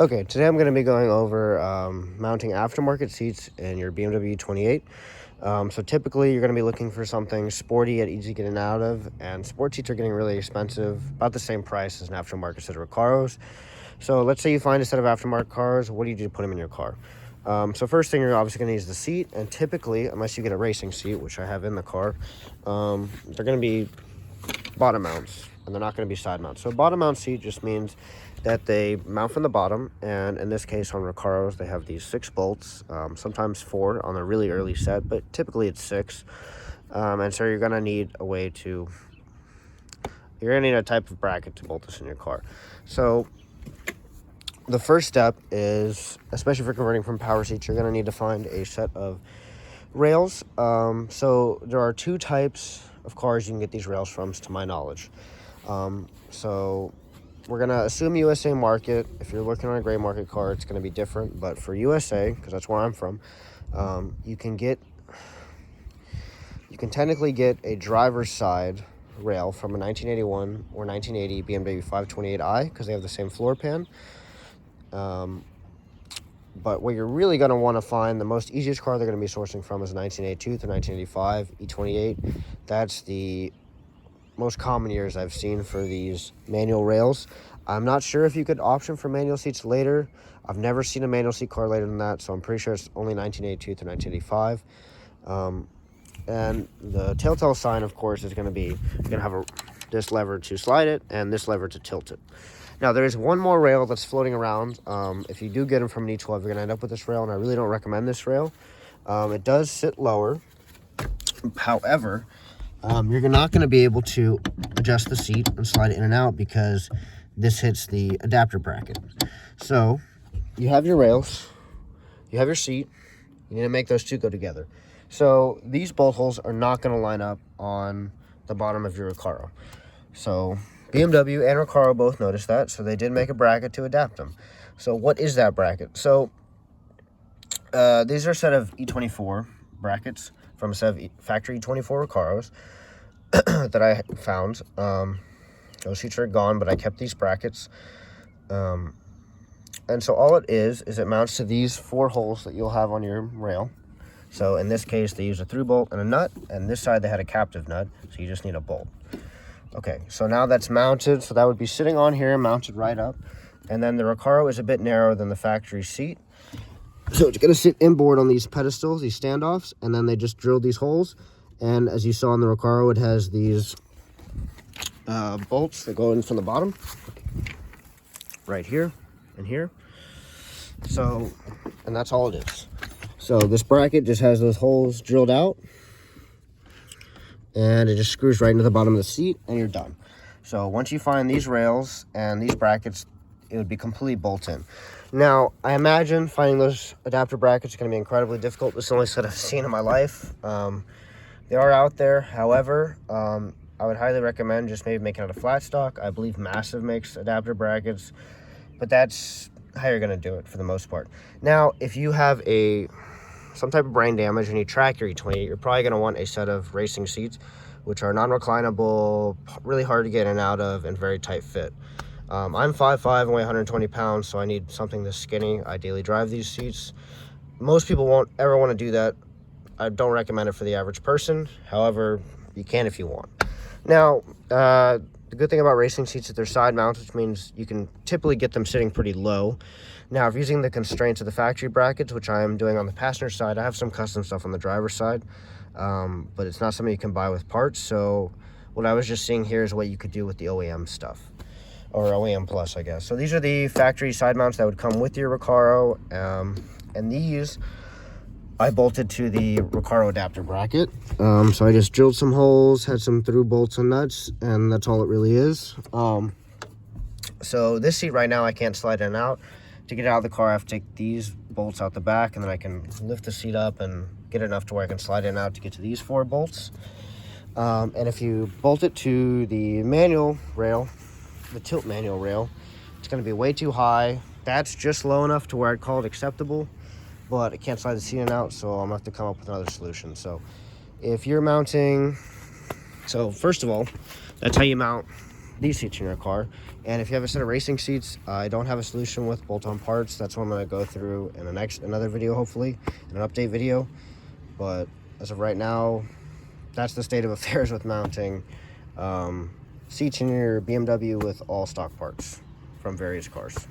Okay, today I'm going to be going over mounting aftermarket seats in your BMW E28. So typically you're going to be looking for something sporty yet easy to get in and out of, and sport seats are getting really expensive, about the same price as an aftermarket set of Recaros. So let's say you find a set of aftermarket cars. What do you do to put them in your car? So first thing you're obviously going to use the seat, and typically, unless you get a racing seat, which I have in the car, they're going to be bottom mounts, and they're not going to be side mounts. So bottom mount seat just means that they mount from the bottom, and in this case on Recaros they have these 6 bolts, sometimes 4 on the really early set, but typically it's 6. And so you're going to need a type of bracket to bolt this in your car. So the first step is, especially for converting from power seats, you're going to need to find a set of rails. So there are 2 types of cars you can get these rails from, to my knowledge. So we're going to assume USA market. If you're looking on a gray market car, it's going to be different. But for USA, because that's where I'm from, you can technically get a driver's side rail from a 1981 or 1980 BMW 528i, because they have the same floor pan. But what you're really going to want to find, the most easiest car they're going to be sourcing from, is a 1982 to 1985 E28. That's the most common years I've seen for these manual rails. I'm not sure if you could option for manual seats later. I've never seen a manual seat car later than that, so I'm pretty sure it's only 1982 to 1985. And the telltale sign, of course, is going to be, you're going to have this lever to slide it and this lever to tilt it. Now, there is one more rail that's floating around. If you do get them from an E12, you're going to end up with this rail, and I really don't recommend this rail. It does sit lower. However, you're not going to be able to adjust the seat and slide it in and out because this hits the adapter bracket. So you have your rails, you have your seat, you need to make those 2 go together. So these bolt holes are not going to line up on the bottom of your Recaro. So BMW and Recaro both noticed that, so they did make a bracket to adapt them. So what is that bracket? So these are a set of E24 brackets from a set of factory E24 Recaros that I found. Those seats are gone, but I kept these brackets. And so all it is it mounts to these 4 holes that you'll have on your rail. So in this case, they use a through bolt and a nut, and this side they had a captive nut, so you just need a bolt. Okay, so now that's mounted, so that would be sitting on here, mounted right up. And then the Recaro is a bit narrower than the factory seat. So it's going to sit inboard on these pedestals, these standoffs, and then they just drilled these holes. And as you saw in the Recaro, it has these bolts that go in from the bottom, right here and here. So, and that's all it is. So this bracket just has those holes drilled out, and it just screws right into the bottom of the seat, and you're done. So once you find these rails and these brackets, it would be completely bolt in. Now, I imagine finding those adapter brackets is going to be incredibly difficult. This is the only set I've seen in my life. They are out there. However, I would highly recommend just maybe making it a flat stock. I believe Massive makes adapter brackets, but that's how you're going to do it for the most part. Now, if you have some type of brain damage and you track your E28, you're probably going to want a set of racing seats, which are non-reclinable, really hard to get in and out of, and very tight fit. I'm 5'5" and weigh 120 pounds, so I need something this skinny. I daily drive these seats. Most people won't ever want to do that. I don't recommend it for the average person. However, you can if you want. Now, the good thing about racing seats is they're side mounts, which means you can typically get them sitting pretty low. Now, if using the constraints of the factory brackets, which I am doing on the passenger side, I have some custom stuff on the driver's side, but it's not something you can buy with parts. So what I was just seeing here is what you could do with the OEM stuff, or OEM Plus, I guess. So these are the factory side mounts that would come with your Recaro, and these I bolted to the Recaro adapter bracket. So I just drilled some holes, had some through bolts and nuts, and that's all it really is. So this seat right now, I can't slide in and out. To get it out of the car, I have to take these bolts out the back, and then I can lift the seat up and get it enough to where I can slide in and out to get to these 4 bolts. And if you bolt it to the manual rail, the tilt manual rail, it's going to be way too high. That's just low enough to where I'd call it acceptable, but I can't slide the seat in and out, so I'm going to have to come up with another solution. So if you're mounting, so first of all, that's how you mount these seats in your car. And if you have a set of racing seats, I don't have a solution with bolt-on parts. That's what I'm going to go through in another video, hopefully, in an update video. But as of right now, that's the state of affairs with mounting seats in your BMW with all stock parts from various cars.